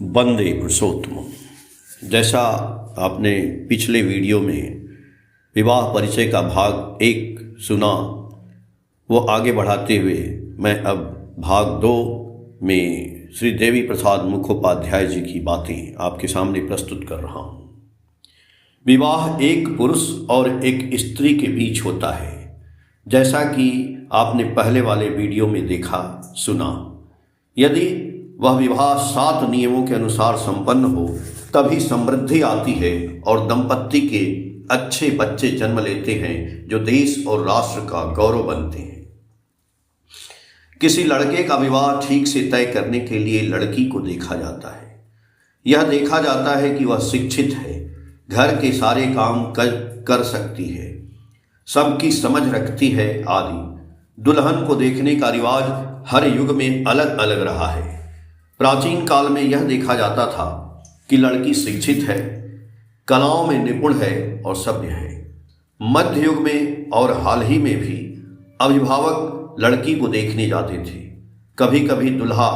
वंदे पुरुषोत्तम। जैसा आपने पिछले वीडियो में विवाह परिचय का भाग 1 सुना, वो आगे बढ़ाते हुए मैं अब भाग 2 में श्री देवी प्रसाद मुखोपाध्याय जी की बातें आपके सामने प्रस्तुत कर रहा हूँ। विवाह एक पुरुष और एक स्त्री के बीच होता है, जैसा कि आपने पहले वाले वीडियो में देखा सुना। यदि वह विवाह 7 नियमों के अनुसार संपन्न हो तभी समृद्धि आती है और दंपत्ति के अच्छे बच्चे जन्म लेते हैं जो देश और राष्ट्र का गौरव बनते हैं। किसी लड़के का विवाह ठीक से तय करने के लिए लड़की को देखा जाता है। यह देखा जाता है कि वह शिक्षित है, घर के सारे काम कर सकती है, सबकी समझ रखती है आदि। दुल्हन को देखने का रिवाज हर युग में अलग अलग रहा है। प्राचीन काल में यह देखा जाता था कि लड़की शिक्षित है, कलाओं में निपुण है और सभ्य है। मध्य युग में और हाल ही में भी अभिभावक लड़की को देखने जाते थे। कभी कभी दूल्हा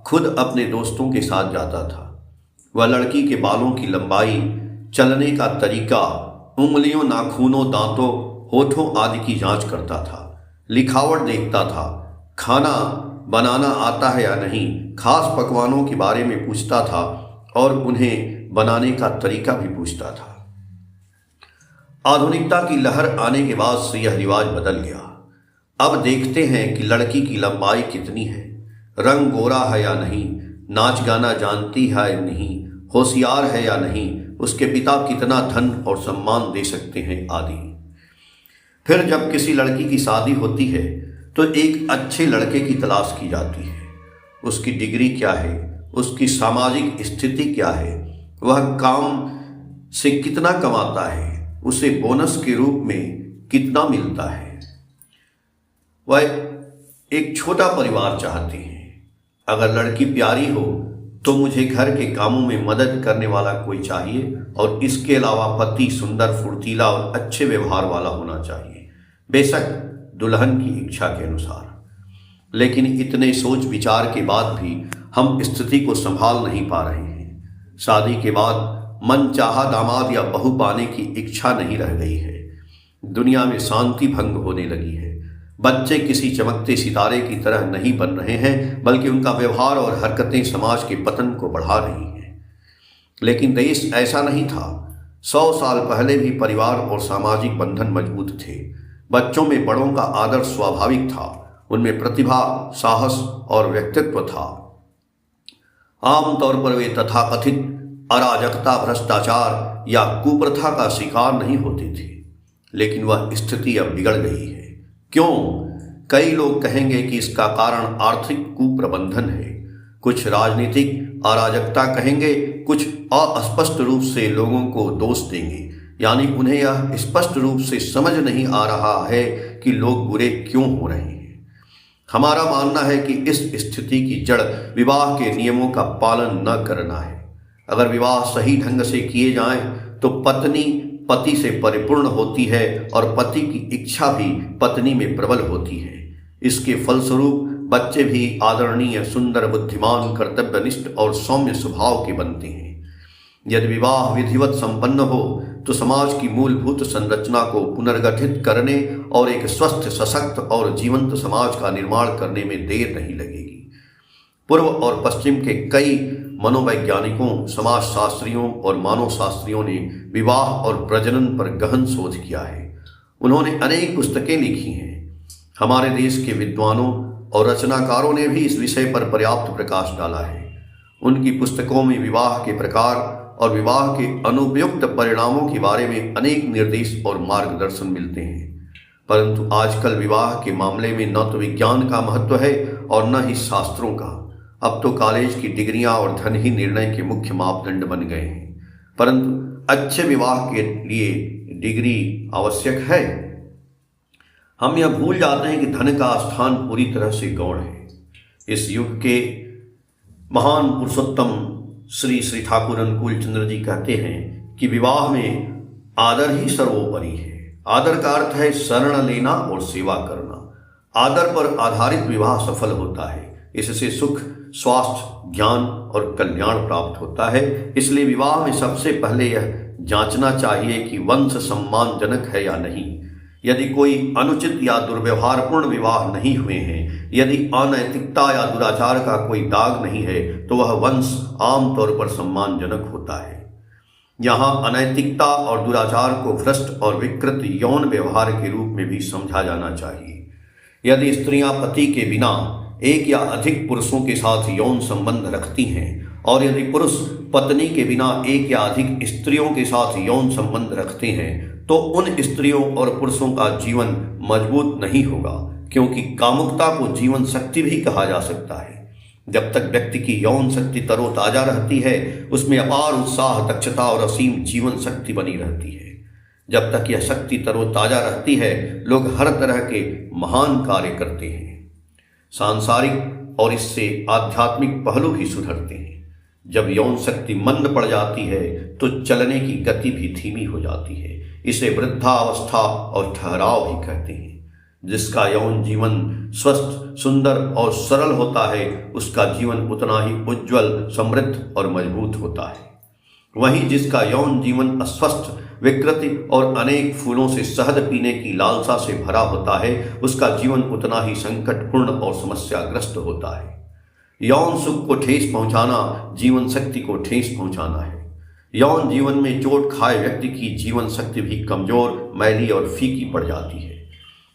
खुद अपने दोस्तों के साथ जाता था। वह लड़की के बालों की लंबाई, चलने का तरीका, उंगलियों, नाखूनों, दांतों, होठों आदि की जांच करता था। लिखावट देखता था, खाना बनाना आता है या नहीं, खास पकवानों के बारे में पूछता था और उन्हें बनाने का तरीका भी पूछता था। आधुनिकता की लहर आने के बाद से यह रिवाज बदल गया। अब देखते हैं कि लड़की की लंबाई कितनी है, रंग गोरा है या नहीं, नाच गाना जानती है या नहीं, होशियार है या नहीं, उसके पिता कितना धन और सम्मान दे सकते हैं आदि। फिर जब किसी लड़की की शादी होती है तो एक अच्छे लड़के की तलाश की जाती है। उसकी डिग्री क्या है, उसकी सामाजिक स्थिति क्या है, वह काम से कितना कमाता है, उसे बोनस के रूप में कितना मिलता है। वह एक छोटा परिवार चाहती है। अगर लड़की प्यारी हो तो मुझे घर के कामों में मदद करने वाला कोई चाहिए और इसके अलावा पति सुंदर, फुर्तीला और अच्छे व्यवहार वाला होना चाहिए, बेशक दुल्हन की इच्छा के अनुसार। लेकिन इतने सोच विचार के बाद भी हम स्थिति को संभाल नहीं पा रहे हैं। शादी के बाद मनचाहा दामाद या बहू पाने की इच्छा नहीं रह गई है। दुनिया में शांति भंग होने लगी है। बच्चे किसी चमकते सितारे की तरह नहीं बन रहे हैं, बल्कि उनका व्यवहार और हरकतें समाज के पतन को बढ़ा रही हैं। लेकिन देश ऐसा नहीं था। 100 साल पहले भी परिवार और सामाजिक बंधन मजबूत थे। बच्चों में बड़ों का आदर स्वाभाविक था, उनमें प्रतिभा, साहस और व्यक्तित्व था। आमतौर पर वे तथाकथित अराजकता, भ्रष्टाचार या कुप्रथा का शिकार नहीं होते थे। लेकिन वह स्थिति अब बिगड़ गई है। क्यों? कई लोग कहेंगे कि इसका कारण आर्थिक कुप्रबंधन है, कुछ राजनीतिक अराजकता कहेंगे, कुछ अस्पष्ट रूप से लोगों को दोष देंगे। यानी उन्हें यह स्पष्ट रूप से समझ नहीं आ रहा है कि लोग बुरे क्यों हो रहे हैं। हमारा मानना है कि इस स्थिति की जड़ विवाह के नियमों का पालन न करना है। अगर विवाह सही ढंग से किए जाएं तो पत्नी पति से परिपूर्ण होती है और पति की इच्छा भी पत्नी में प्रबल होती है। इसके फलस्वरूप बच्चे भी आदरणीय, सुंदर, बुद्धिमान, कर्तव्यनिष्ठ और सौम्य स्वभाव के बनते हैं। यदि विवाह विधिवत संपन्न हो तो समाज की मूलभूत संरचना को पुनर्गठित करने और एक स्वस्थ, सशक्त और जीवंत समाज का निर्माण करने में देर नहीं लगेगी। पूर्व और पश्चिम के कई मनोवैज्ञानिकों, समाजशास्त्रियों और मानवशास्त्रियों ने विवाह और प्रजनन पर गहन शोध किया है। उन्होंने अनेक पुस्तकें लिखी हैं। हमारे देश के विद्वानों और रचनाकारों ने भी इस विषय पर पर्याप्त प्रकाश डाला है। उनकी पुस्तकों में विवाह के प्रकार और विवाह के अनुपयुक्त परिणामों के बारे में अनेक निर्देश और मार्गदर्शन मिलते हैं। परंतु आजकल विवाह के मामले में न तो विज्ञान का महत्व है और न ही शास्त्रों का। अब तो कॉलेज की डिग्रियां और धन ही निर्णय के मुख्य मापदंड बन गए हैं। परंतु अच्छे विवाह के लिए डिग्री आवश्यक है। हम यह भूल जाते हैं कि धन का स्थान पूरी तरह से गौण है। इस युग के महान पुरुषोत्तम श्री श्री ठाकुर अनुकूल चंद्र जी कहते हैं कि विवाह में आदर ही सर्वोपरि है। आदर का अर्थ है शरण लेना और सेवा करना। आदर पर आधारित विवाह सफल होता है, इससे सुख, स्वास्थ्य, ज्ञान और कल्याण प्राप्त होता है। इसलिए विवाह में सबसे पहले यह जांचना चाहिए कि वंश सम्मानजनक है या नहीं। यदि कोई अनुचित या दुर्व्यवहारपूर्ण विवाह नहीं हुए हैं, यदि अनैतिकता या दुराचार का कोई दाग नहीं है, तो वह वंश आमतौर पर सम्मानजनक होता है। यहाँ अनैतिकता और दुराचार को भ्रष्ट और विकृत यौन व्यवहार के रूप में भी समझा जाना चाहिए। यदि स्त्रियां पति के बिना एक या अधिक पुरुषों के साथ यौन संबंध रखती हैं और यदि पुरुष पत्नी के बिना एक या अधिक स्त्रियों के साथ यौन संबंध रखते हैं, तो उन स्त्रियों और पुरुषों का जीवन मजबूत नहीं होगा, क्योंकि कामुकता को जीवन शक्ति भी कहा जा सकता है। जब तक व्यक्ति की यौन शक्ति तरोताजा रहती है, उसमें अपार उत्साह, दक्षता और असीम जीवन शक्ति बनी रहती है। जब तक यह शक्ति तरोताजा रहती है, लोग हर तरह के महान कार्य करते हैं। सांसारिक और इससे आध्यात्मिक पहलू भी सुधरते हैं। जब यौन शक्ति मंद पड़ जाती है, तो चलने की गति भी धीमी हो जाती है। इसे वृद्धावस्था और ठहराव भी कहते हैं। जिसका यौन जीवन स्वस्थ, सुंदर और सरल होता है, उसका जीवन उतना ही उज्जवल, समृद्ध और मजबूत होता है। वहीं जिसका यौन जीवन अस्वस्थ, विकृति और अनेक फूलों से शहद पीने की लालसा से भरा होता है, उसका जीवन उतना ही संकटपूर्ण और समस्याग्रस्त होता है। यौन सुख को ठेस पहुंचाना जीवन शक्ति को ठेस पहुंचाना है। यौन जीवन में चोट खाए व्यक्ति की जीवन शक्ति भी कमजोर, मैली और फीकी पड़ जाती है।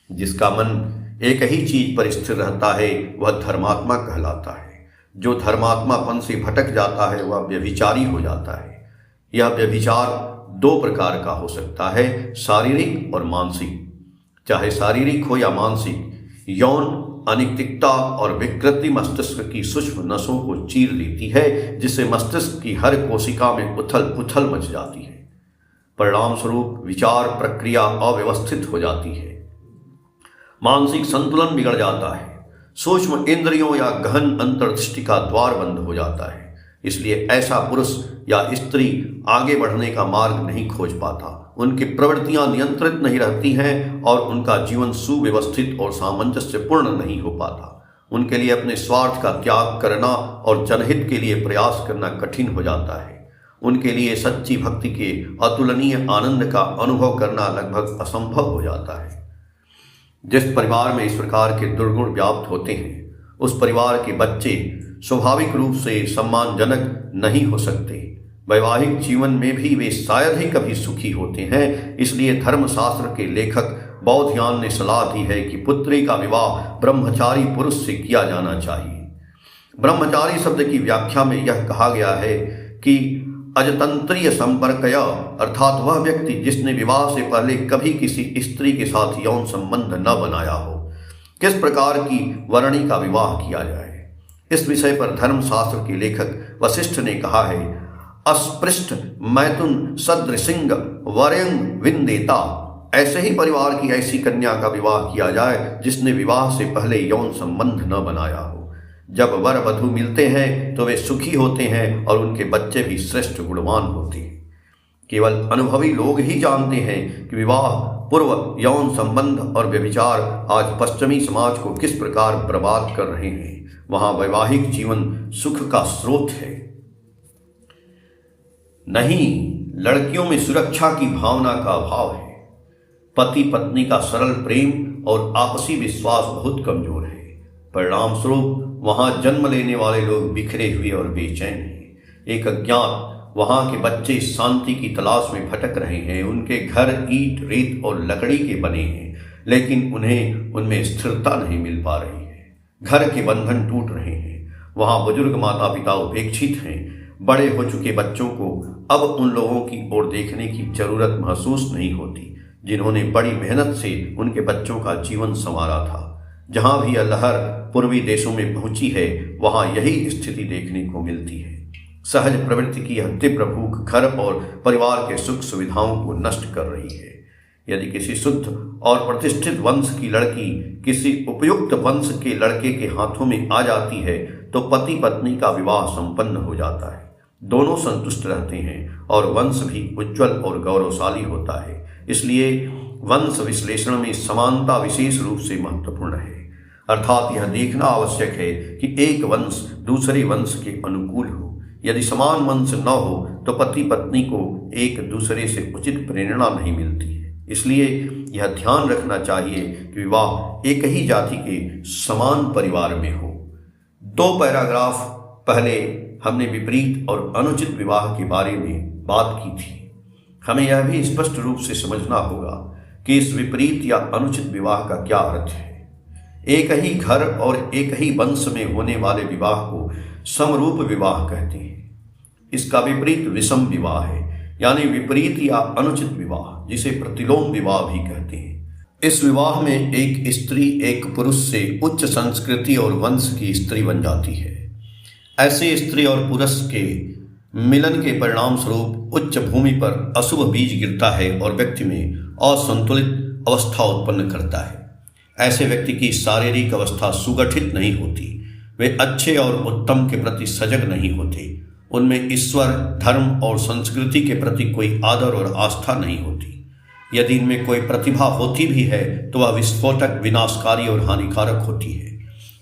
जिसका मन एक ही चीज पर स्थिर रहता है, वह धर्मात्मा कहलाता है। जो धर्मात्मापन से भटक जाता है, वह व्यभिचारी हो जाता है। यह व्यभिचार दो प्रकार का हो सकता है, शारीरिक और मानसिक। चाहे शारीरिक हो या मानसिक, यौन अनैतिकता और विकृति मस्तिष्क की सूक्ष्म नसों को चीर लेती है, जिससे मस्तिष्क की हर कोशिका में उथल पुथल मच जाती है। परिणाम स्वरूप विचार प्रक्रिया अव्यवस्थित हो जाती है, मानसिक संतुलन बिगड़ जाता है, सूक्ष्म इंद्रियों या गहन अंतर्दृष्टि का द्वार बंद हो जाता है। इसलिए ऐसा पुरुष या स्त्री आगे बढ़ने का मार्ग नहीं खोज पाता, उनकी प्रवृत्तियां नियंत्रित नहीं रहती हैं और उनका जीवन सुव्यवस्थित और सामंजस्यपूर्ण नहीं हो पाता। उनके लिए अपने स्वार्थ का त्याग करना और जनहित के लिए प्रयास करना कठिन हो जाता है। उनके लिए सच्ची भक्ति के अतुलनीय आनंद का अनुभव करना लगभग असंभव हो जाता है। जिस परिवार में इस प्रकार के दुर्गुण व्याप्त होते हैं, उस परिवार के बच्चे स्वाभाविक रूप से सम्मानजनक नहीं हो सकते। वैवाहिक जीवन में भी वे शायद ही कभी सुखी होते हैं। इसलिए धर्मशास्त्र के लेखक बौद्धयान ने सलाह दी है कि पुत्री का विवाह ब्रह्मचारी पुरुष से किया जाना चाहिए। ब्रह्मचारी शब्द की व्याख्या में यह कहा गया है कि अजतंत्रीय संपर्कया, अर्थात वह व्यक्ति जिसने विवाह से पहले कभी किसी स्त्री के साथ यौन संबंध न बनाया हो। किस प्रकार की वर्णी का विवाह किया जाए, इस विषय पर धर्मशास्त्र के लेखक वशिष्ठ ने कहा है, अस्पृष्ट मैथुन सदृसिंग वरयंग विंदेता। ऐसे ही परिवार की ऐसी कन्या का विवाह किया जाए जिसने विवाह से पहले यौन संबंध न बनाया हो। जब वर वधू मिलते हैं तो वे सुखी होते हैं और उनके बच्चे भी श्रेष्ठ गुणवान होते हैं। केवल अनुभवी लोग ही जानते हैं कि विवाह पूर्व यौन संबंध और व्यभिचार आज पश्चिमी समाज को किस प्रकार बर्बाद कर रहे हैं। वहां वैवाहिक जीवन सुख का स्रोत है। नहीं, लड़कियों में सुरक्षा की भावना का अभाव है। पति पत्नी का सरल प्रेम और आपसी विश्वास बहुत कमजोर है। परिणाम स्वरूप वहां जन्म लेने वाले लोग बिखरे हुए और बेचैन हैं। एक अज्ञात वहां के बच्चे शांति की तलाश में भटक रहे हैं। उनके घर ईंट, रेत और लकड़ी के बने हैं, लेकिन उन्हें उनमें स्थिरता नहीं मिल पा रही है। घर के बंधन टूट रहे हैं। वहां बुजुर्ग माता पिता उपेक्षित हैं। बड़े हो चुके बच्चों को अब उन लोगों की ओर देखने की जरूरत महसूस नहीं होती जिन्होंने बड़ी मेहनत से उनके बच्चों का जीवन संवारा था। जहां भी यह लहर पूर्वी देशों में पहुंची है, वहां यही स्थिति देखने को मिलती है। सहज प्रवृत्ति की यह तीव्र भूख घर और परिवार के सुख सुविधाओं को नष्ट कर रही है। यदि किसी शुद्ध और प्रतिष्ठित वंश की लड़की किसी उपयुक्त वंश के लड़के के हाथों में आ जाती है, तो पति पत्नी का विवाह संपन्न हो जाता है। दोनों संतुष्ट रहते हैं और वंश भी उज्जवल और गौरवशाली होता है। इसलिए वंश विश्लेषण में समानता विशेष रूप से महत्वपूर्ण है। अर्थात यह देखना आवश्यक है कि एक वंश दूसरे वंश के अनुकूल हो। यदि समान वंश न हो तो पति पत्नी को एक दूसरे से उचित प्रेरणा नहीं मिलती है। इसलिए यह ध्यान रखना चाहिए कि विवाह एक ही जाति के समान परिवार में हो। 2 पैराग्राफ पहले हमने विपरीत और अनुचित विवाह के बारे में बात की थी। हमें यह भी स्पष्ट रूप से समझना होगा कि इस विपरीत या अनुचित विवाह का क्या अर्थ है। एक ही घर और एक ही वंश में होने वाले विवाह को समरूप विवाह कहते हैं। इसका विपरीत विषम विवाह है, यानी विपरीत या अनुचित विवाह, जिसे प्रतिलोम विवाह भी कहते हैं। इस विवाह में एक स्त्री एक पुरुष से उच्च संस्कृति और वंश की स्त्री बन जाती है। ऐसे स्त्री और पुरुष के मिलन के परिणाम स्वरूप उच्च भूमि पर अशुभ बीज गिरता है और व्यक्ति में असंतुलित अवस्था उत्पन्न करता है। ऐसे व्यक्ति की शारीरिक अवस्था सुगठित नहीं होती, वे अच्छे और उत्तम के प्रति सजग नहीं होते, उनमें ईश्वर, धर्म और संस्कृति के प्रति कोई आदर और आस्था नहीं होती। यदि इनमें कोई प्रतिभा होती भी है तो वह विस्फोटक, विनाशकारी और हानिकारक होती है।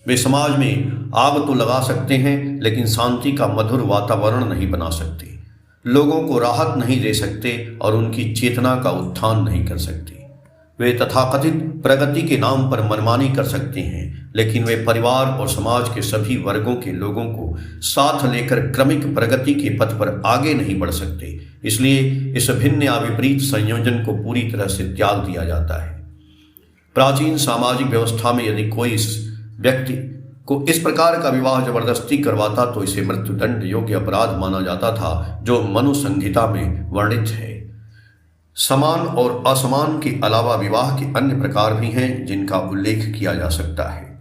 वे समाज में आग तो लगा सकते हैं, लेकिन शांति का मधुर वातावरण नहीं बना सकते, लोगों को राहत नहीं दे सकते और उनकी चेतना का उत्थान नहीं कर सकते। वे तथाकथित प्रगति के नाम पर मनमानी कर सकते हैं, लेकिन वे परिवार और समाज के सभी वर्गों के लोगों को साथ लेकर क्रमिक प्रगति के पथ पर आगे नहीं बढ़ सकते। इसलिए इस भिन्न या विपरीत संयोजन को पूरी तरह से त्याग दिया जाता है। प्राचीन सामाजिक व्यवस्था में यदि कोई इस व्यक्ति को इस प्रकार का विवाह जबरदस्ती करवाता तो इसे मृत्युदंड योग्य अपराध माना जाता था, जो मनु संहिता में वर्णित है। समान और असमान के अलावा विवाह के अन्य प्रकार भी हैं जिनका उल्लेख किया जा सकता है।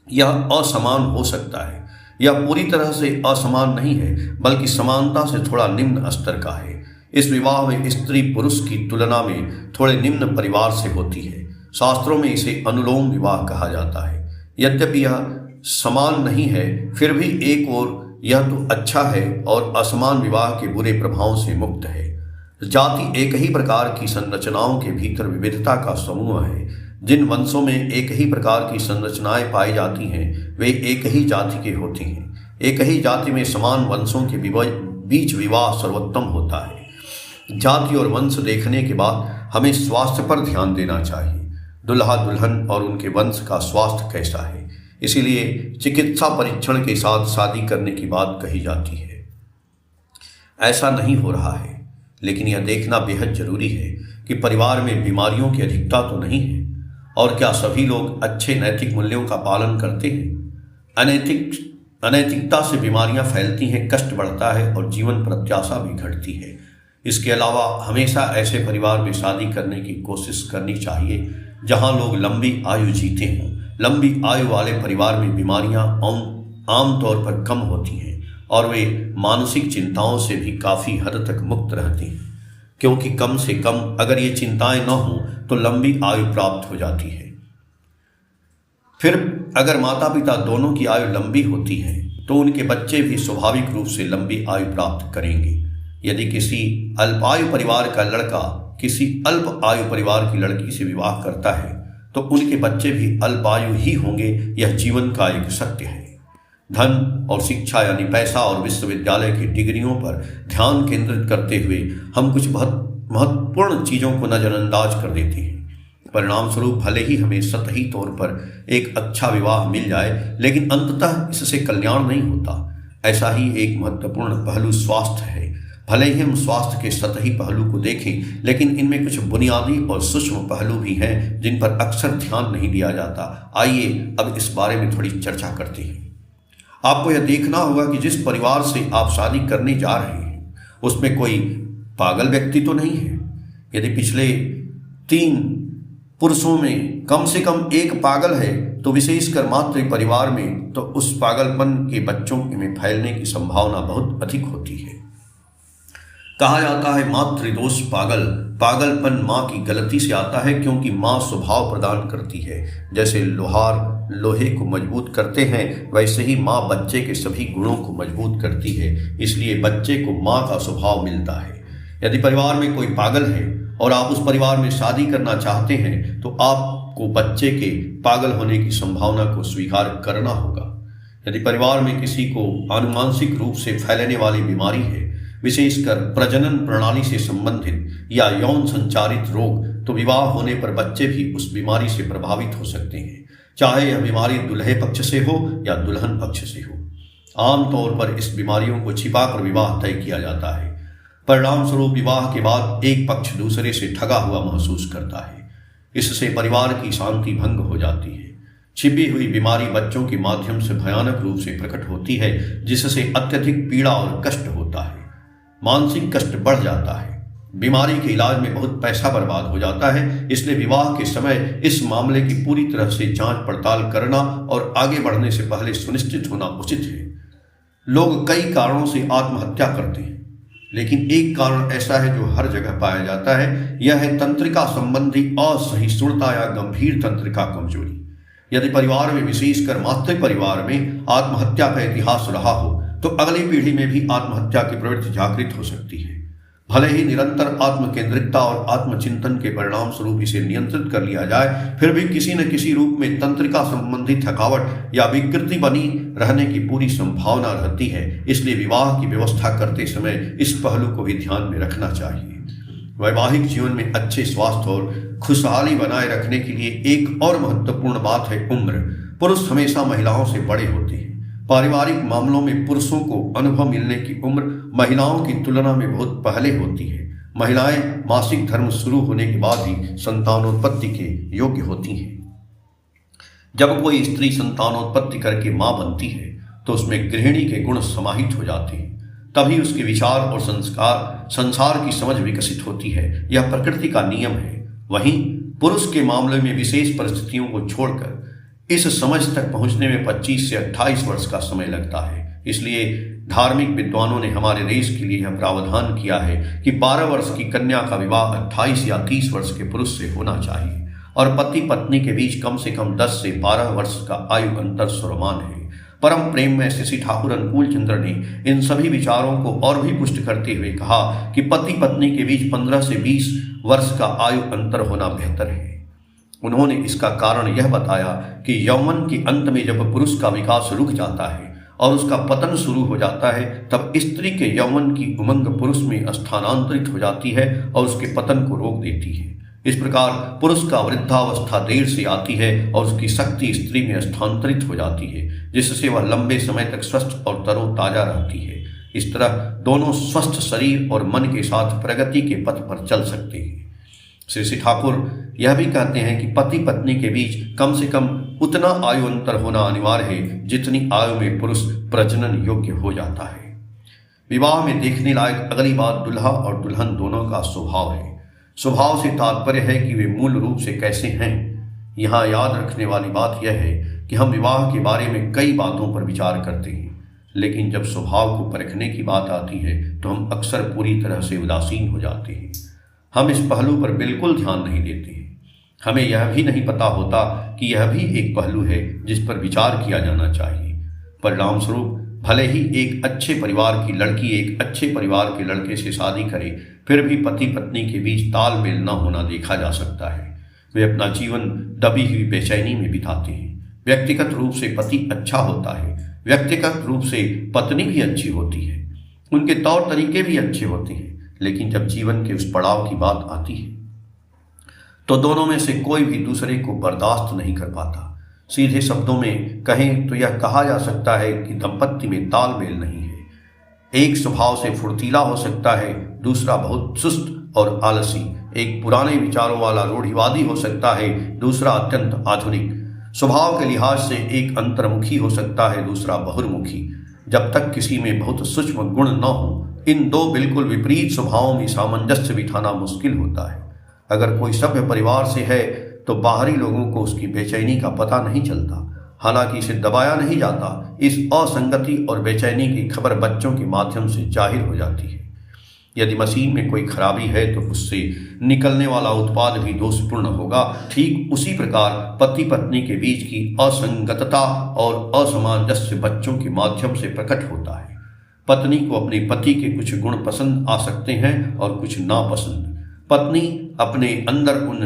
यह असमान हो सकता है, यह पूरी तरह से असमान नहीं है, बल्कि समानता से थोड़ा निम्न स्तर का है। इस विवाह में स्त्री पुरुष की तुलना में थोड़े निम्न परिवार से होती है। शास्त्रों में इसे अनुलोम विवाह कहा जाता है। यद्यपि यह समान नहीं है, फिर भी एक ओर यह तो अच्छा है और असमान विवाह के बुरे प्रभावों से मुक्त है। जाति एक ही प्रकार की संरचनाओं के भीतर विविधता का समूह है। जिन वंशों में एक ही प्रकार की संरचनाएं पाई जाती हैं, वे एक ही जाति के होते हैं। एक ही जाति में समान वंशों के बीच विवाह सर्वोत्तम होता है। जाति और वंश देखने के बाद हमें स्वास्थ्य पर ध्यान देना चाहिए। दुल्हा दुल्हन और उनके वंश का स्वास्थ्य कैसा है, इसीलिए चिकित्सा परीक्षण के साथ शादी करने की बात कही जाती है। ऐसा नहीं हो रहा है, लेकिन यह देखना बेहद जरूरी है कि परिवार में बीमारियों की अधिकता तो नहीं है, और क्या सभी लोग अच्छे नैतिक मूल्यों का पालन करते हैं। अनैतिकता से बीमारियां फैलती हैं, कष्ट बढ़ता है और जीवन प्रत्याशा भी घटती है। इसके अलावा हमेशा ऐसे परिवार में शादी करने की कोशिश करनी चाहिए जहां लोग लंबी आयु जीते हों। लंबी आयु वाले परिवार में बीमारियां आमतौर पर कम होती हैं और वे मानसिक चिंताओं से भी काफ़ी हद तक मुक्त रहती हैं, क्योंकि कम से कम अगर ये चिंताएं न हों तो लंबी आयु प्राप्त हो जाती है। फिर अगर माता पिता दोनों की आयु लंबी होती है तो उनके बच्चे भी स्वाभाविक रूप से लंबी आयु प्राप्त करेंगे। यदि किसी अल्पायु परिवार का लड़का किसी अल्प आयु परिवार की लड़की से विवाह करता है तो उनके बच्चे भी अल्पायु ही होंगे। यह जीवन का एक सत्य है। धन और शिक्षा यानी पैसा और विश्वविद्यालय की डिग्रियों पर ध्यान केंद्रित करते हुए हम कुछ बहुत महत्वपूर्ण चीज़ों को नज़रअंदाज कर देते हैं। परिणाम स्वरूप भले ही हमें सतही तौर पर एक अच्छा विवाह मिल जाए, लेकिन अंततः इससे कल्याण नहीं होता। ऐसा ही एक महत्वपूर्ण पहलू स्वास्थ्य है। भले ही हम स्वास्थ्य के सतही पहलू को देखें, लेकिन इनमें कुछ बुनियादी और सूक्ष्म पहलू भी हैं जिन पर अक्सर ध्यान नहीं दिया जाता। आइए अब इस बारे में थोड़ी चर्चा करते हैं। आपको यह देखना होगा कि जिस परिवार से आप शादी करने जा रहे हैं उसमें कोई पागल व्यक्ति तो नहीं है। यदि पिछले 3 पुरुषों में कम से कम एक पागल है तो विशेषकर मातृ परिवार में तो उस पागलपन के बच्चों में फैलने की संभावना बहुत अधिक होती है। कहा जाता है मातृदोष पागलपन माँ की गलती से आता है, क्योंकि माँ स्वभाव प्रदान करती है। जैसे लोहार लोहे को मजबूत करते हैं, वैसे ही माँ बच्चे के सभी गुणों को मजबूत करती है। इसलिए बच्चे को माँ का स्वभाव मिलता है। यदि परिवार में कोई पागल है और आप उस परिवार में शादी करना चाहते हैं तो आप को बच्चे के पागल होने की संभावना को स्वीकार करना होगा। यदि परिवार में किसी को आनुवांशिक रूप से फैलने वाली बीमारी है, विशेषकर प्रजनन प्रणाली से संबंधित या यौन संचारित रोग, तो विवाह होने पर बच्चे भी उस बीमारी से प्रभावित हो सकते हैं, चाहे यह बीमारी दूल्हे पक्ष से हो या दुल्हन पक्ष से हो। आमतौर पर इस बीमारियों को छिपाकर विवाह तय किया जाता है। परिणाम स्वरूप विवाह के बाद एक पक्ष दूसरे से ठगा हुआ महसूस करता है। इससे परिवार की शांति भंग हो जाती है। छिपी हुई बीमारी बच्चों के माध्यम से भयानक रूप से प्रकट होती है, जिससे अत्यधिक पीड़ा और कष्ट होता है। मानसिक कष्ट बढ़ जाता है। बीमारी के इलाज में बहुत पैसा बर्बाद हो जाता है। इसलिए विवाह के समय इस मामले की पूरी तरह से जांच पड़ताल करना और आगे बढ़ने से पहले सुनिश्चित होना उचित है। लोग कई कारणों से आत्महत्या करते हैं, लेकिन एक कारण ऐसा है जो हर जगह पाया जाता है। यह है तंत्रिका संबंधी असहिष्णुता या गंभीर तंत्रिका कमजोरी। यदि परिवार में, विशेषकर मातृ परिवार में आत्महत्या का इतिहास रहा हो, तो अगली पीढ़ी में भी आत्महत्या की प्रवृत्ति जागृत हो सकती है। भले ही निरंतर आत्मकेंद्रितता और आत्मचिंतन के परिणाम स्वरूप इसे नियंत्रित कर लिया जाए, फिर भी किसी न किसी रूप में तंत्रिका संबंधी थकावट या विकृति बनी रहने की पूरी संभावना रहती है। इसलिए विवाह की व्यवस्था करते समय इस पहलू को भी ध्यान में रखना चाहिए। वैवाहिक जीवन में अच्छे स्वास्थ्य और खुशहाली बनाए रखने के लिए एक और महत्वपूर्ण बात है उम्र। पुरुष हमेशा महिलाओं से बड़े होते हैं। पारिवारिक मामलों में पुरुषों को अनुभव मिलने की उम्र महिलाओं की तुलना में बहुत पहले होती है। महिलाएं मासिक धर्म शुरू होने के बाद ही संतानोत्पत्ति के योग्य होती हैं। जब कोई स्त्री संतानोत्पत्ति करके मां बनती है, तो उसमें गृहिणी के गुण समाहित हो जाते हैं। तभी उसके विचार और संसार की समझ विकसित होती है। यह प्रकृति का नियम है। वहीं पुरुष के मामले में विशेष परिस्थितियों को छोड़कर इस समझ तक पहुंचने में 25 से 28 वर्ष का समय लगता है। इसलिए धार्मिक विद्वानों ने हमारे देश के लिए यह प्रावधान किया है कि 12 वर्ष की कन्या का विवाह 28 या 30 वर्ष के पुरुष से होना चाहिए और पति पत्नी के बीच कम से कम 10 से 12 वर्ष का आयु अंतर सर्वमान है। परम प्रेम में श्री ठाकुर अनुकूल चंद्र ने इन सभी विचारों को और भी पुष्ट करते हुए कहा कि पति पत्नी के बीच 15 से 20 वर्ष का आयु अंतर होना बेहतर है। उन्होंने इसका कारण यह बताया कि यौवन के अंत में जब पुरुष का विकास रुक जाता है और उसका पतन शुरू हो जाता है, तब स्त्री के यौवन की उमंग पुरुष में स्थानांतरित हो जाती है और उसके पतन को रोक देती है। इस प्रकार पुरुष का वृद्धावस्था देर से आती है और उसकी शक्ति स्त्री में स्थानांतरित हो जाती है, जिससे वह लंबे समय तक स्वस्थ और तरोताजा रहती है। इस तरह दोनों स्वस्थ शरीर और मन के साथ प्रगति के पथ पर चल सकते हैं। श्री ठाकुर यह भी कहते हैं कि पति पत्नी के बीच कम से कम उतना आयु अंतर होना अनिवार्य है जितनी आयु में पुरुष प्रजनन योग्य हो जाता है। विवाह में देखने लायक अगली बात दुल्हा और दुल्हन दोनों का स्वभाव है। स्वभाव से तात्पर्य है कि वे मूल रूप से कैसे हैं। यहाँ याद रखने वाली बात यह है कि हम विवाह के बारे में कई बातों पर विचार करते हैं, लेकिन जब स्वभाव को परखने की बात आती है तो हम अक्सर पूरी तरह से उदासीन हो जाते हैं। हम इस पहलू पर बिल्कुल ध्यान नहीं देते हैं। हमें यह भी नहीं पता होता कि यह भी एक पहलू है जिस पर विचार किया जाना चाहिए। परिणाम स्वरूप भले ही एक अच्छे परिवार की लड़की एक अच्छे परिवार के लड़के से शादी करे, फिर भी पति पत्नी के बीच तालमेल न होना देखा जा सकता है। वे अपना जीवन दबी हुई बेचैनी में बिताते हैं। व्यक्तिगत रूप से पति अच्छा होता है, व्यक्तिगत रूप से पत्नी भी अच्छी होती है, उनके तौर तरीके भी अच्छे होते हैं, लेकिन जब जीवन के उस पड़ाव की बात आती है तो दोनों में से कोई भी दूसरे को बर्दाश्त नहीं कर पाता। सीधे शब्दों में कहें तो यह कहा जा सकता है कि दाम्पत्य में तालमेल नहीं है। एक स्वभाव से फुर्तीला हो सकता है, दूसरा बहुत सुस्त और आलसी। एक पुराने विचारों वाला रूढ़िवादी हो सकता है, दूसरा अत्यंत आधुनिक। स्वभाव के लिहाज से एक अंतर्मुखी हो सकता है, दूसरा बहुर्मुखी। जब तक किसी में बहुत सूक्ष्म गुण न हो, इन दो बिल्कुल विपरीत स्वभावों में सामंजस्य बिठाना मुश्किल होता है। अगर कोई सभ्य परिवार से है तो बाहरी लोगों को उसकी बेचैनी का पता नहीं चलता, हालांकि इसे दबाया नहीं जाता। इस असंगति और बेचैनी की खबर बच्चों के माध्यम से जाहिर हो जाती है। यदि मशीन में कोई खराबी है तो उससे निकलने वाला उत्पाद भी दोषपूर्ण होगा। ठीक उसी प्रकार पति पत्नी के बीच की असंगतता और असामंजस्य बच्चों के माध्यम से प्रकट होता है। पत्नी को अपने पति के कुछ गुण पसंद आ सकते हैं और कुछ नापसंद। पत्नी अपने अंदर उन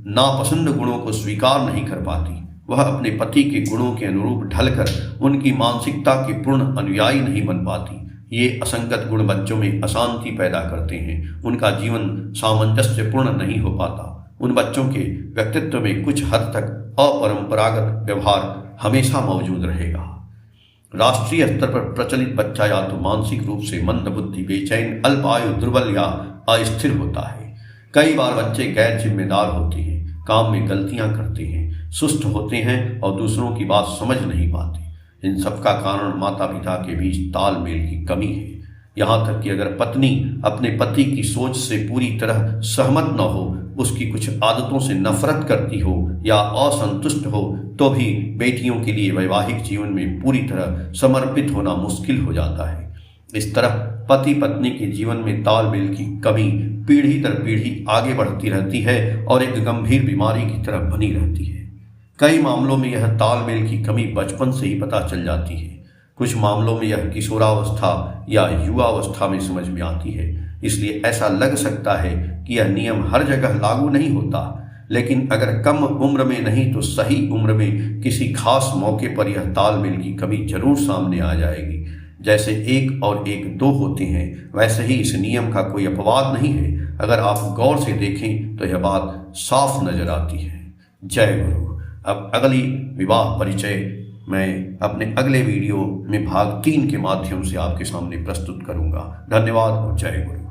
नापसंद गुणों को स्वीकार नहीं कर पाती, वह अपने पति के गुणों के अनुरूप ढलकर उनकी मानसिकता की पूर्ण अनुयायी नहीं बन पाती। ये असंगत गुण बच्चों में अशांति पैदा करते हैं, उनका जीवन सामंजस्यपूर्ण नहीं हो पाता। उन बच्चों के व्यक्तित्व में कुछ हद तक अपरंपरागत व्यवहार हमेशा मौजूद रहेगा। राष्ट्रीय स्तर पर प्रचलित बच्चा या तो मानसिक रूप से मंदबुद्धि, बेचैन, अल्पायु, दुर्बल या अस्थिर होता है। कई बार बच्चे गैर जिम्मेदार होते हैं, काम में गलतियां करते हैं, सुस्त होते हैं और दूसरों की बात समझ नहीं पाते। इन सब का कारण माता पिता के बीच तालमेल की कमी है। यहाँ तक कि अगर पत्नी अपने पति की सोच से पूरी तरह सहमत न हो, उसकी कुछ आदतों से नफरत करती हो या असंतुष्ट हो, तो भी बेटियों के लिए वैवाहिक जीवन में पूरी तरह समर्पित होना मुश्किल हो जाता है। इस तरह पति पत्नी के जीवन में तालमेल की कमी पीढ़ी दर पीढ़ी आगे बढ़ती रहती है और एक गंभीर बीमारी की तरह बनी रहती है। कई मामलों में यह तालमेल की कमी बचपन से ही पता चल जाती है। कुछ मामलों में यह किशोरावस्था या युवावस्था में समझ में आती है। इसलिए ऐसा लग सकता है कि यह नियम हर जगह लागू नहीं होता, लेकिन अगर कम उम्र में नहीं तो सही उम्र में किसी खास मौके पर यह तालमेल की कमी जरूर सामने आ जाएगी। जैसे 1 और 1 2 होते हैं, वैसे ही इस नियम का कोई अपवाद नहीं है। अगर आप गौर से देखें तो यह बात साफ नजर आती है। जय गुरु। अब अगली विवाह परिचय मैं अपने अगले वीडियो में भाग 3 के माध्यम से आपके सामने प्रस्तुत करूंगा। धन्यवाद और जय गुरु।